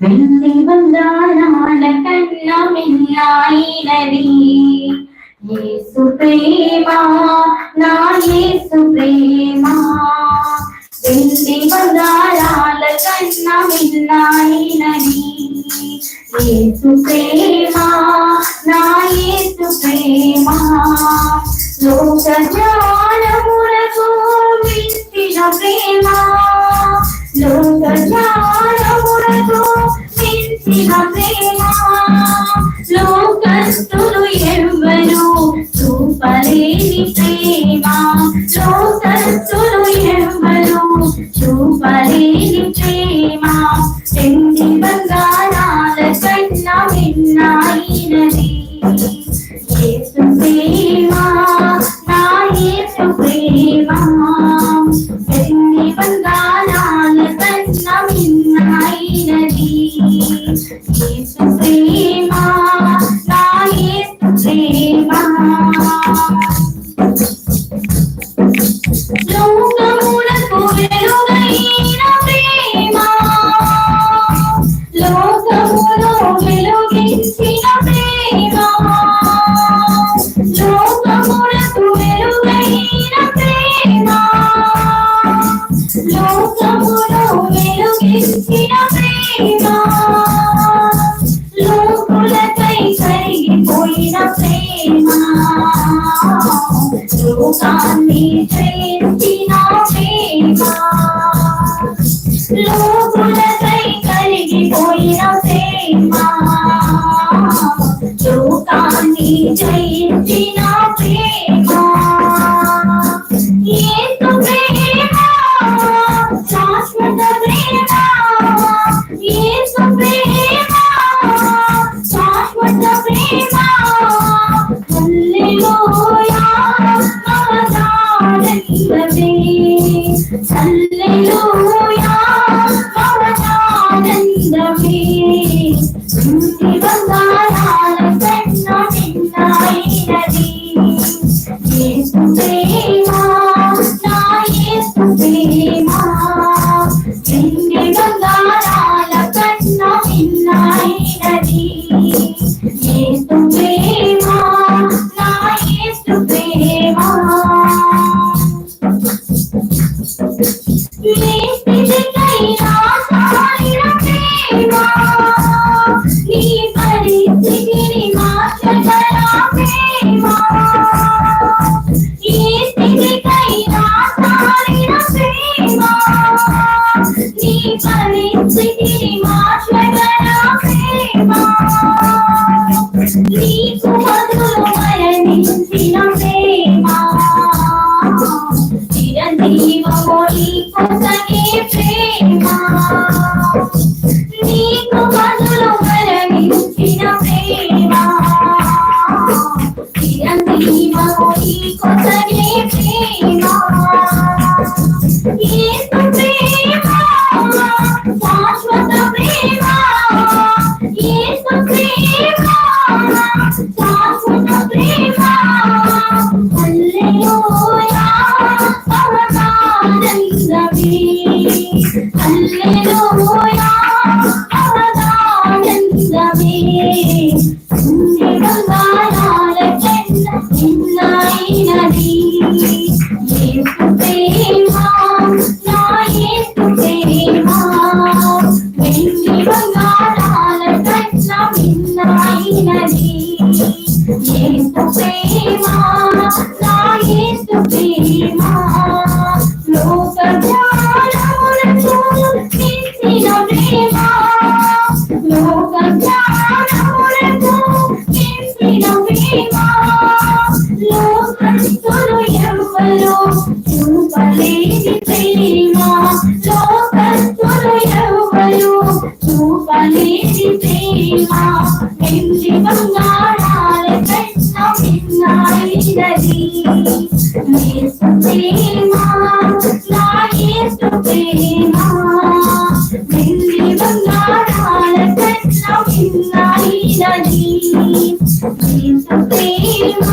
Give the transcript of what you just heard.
వెండి బంగారాల కన్నా మిన్నాయినది యేసు ప్రేమ, నా యేసు ప్రేమ. వెండి బంగారాల కన్నా మిన్నాయినది యేసు ప్రేమ, నా యేసు ప్రేమ. లోక జ్ఞానములకు మించిన ప్రేమ, లోక జ్ఞానములకు మించిన ప్రేమ. లోకస్తులు ఎవ్వరు చూపలేని ప్రేమ, లోకస్తులు ఎవ్వరు చూపలేని ప్రేమ. వెండి బంగారాల కన్నా మిన్నాయినది యేసు ప్రేమ, నా యేసు ప్రేమ. వెండి బంగారాల కన్నా మిన్నాయినది యేసు ప్రేమ, నా యేసు ప్రేమ. లోకములకు వెలుగైన ప్రేమ, లోకములో వెలుగించిన ప్రేమ, లోకములకు వెలుగైన ప్రేమ, లోకములో వెలుగించిన ప్రేమ. లోకులకై కరిగిపోయిన ప్రేమ, లోకాన్ని జయించిన ప్రేమ. లోకులకై కరిగిపోయిన ప్రేమ, లోకాన్ని జయించిన ప్రేమ. యేసు ప్రేమ శాశ్వత ప్రేమ, యేసు ప్రేమ శాశ్వత ప్రేమ. హల్లెలూయా మమతానందమే, హల్లెలూయా మమతానందమే. వెండి బంగారాల కన్నా మిన్నాయినది యేసు ప్రేమ, నా యేసు ప్రేమ. వెండి బంగారాల కన్నా మిన్నాయినది యేసు ప్రేమ, నా యేసు ప్రేమ. నీ స్థితికైనా సాగిన ప్రేమ, నీ పరిస్థితిని మార్చగల ప్రేమ. ఏ స్థితికైనా సాగిన ప్రేమ, నీ పరిస్థితిని మార్చగల ప్రేమ. నీకు బదులు మరణించిన ప్రేమ, చిరంజీవము నీకోసమే ప్రేమ. నీకు బదులు మరణించిన ప్రేమ, చిరంజీవము నీకోసమే ప్రేమ. యేసు ప్రేమ శాశ్వత ప్రేమ, యేసు ప్రేమ శాశ్వత ప్రేమ. హల్లెలూయా మమతానందమే, హల్లెలూయా మమతానందమే. వెండి బంగారాల కన్నా మిన్నాయినది యేసు ప్రేమ, నా యేసు ప్రేమ. వెండి బంగారాల కన్నా మిన్నాయినది యేసు ప్రేమ, నా యేసు ప్రేమ. లోక జ్ఞానములకు మించిన ప్రేమ, లోక జ్ఞానములకు మించిన ప్రేమ. లోకస్తులు ఎవ్వరు చూపలేని ప్రేమ, లోకస్తులు ఎవ్వరు చూపలేని ప్రేమ. వెండి బంగారాల కన్నా మిన్నాయినది యేసు ప్రేమ, నా యేసు ప్రేమ. వెండి బంగారాల కన్నా మిన్నాయినది యేసు ప్రేమ.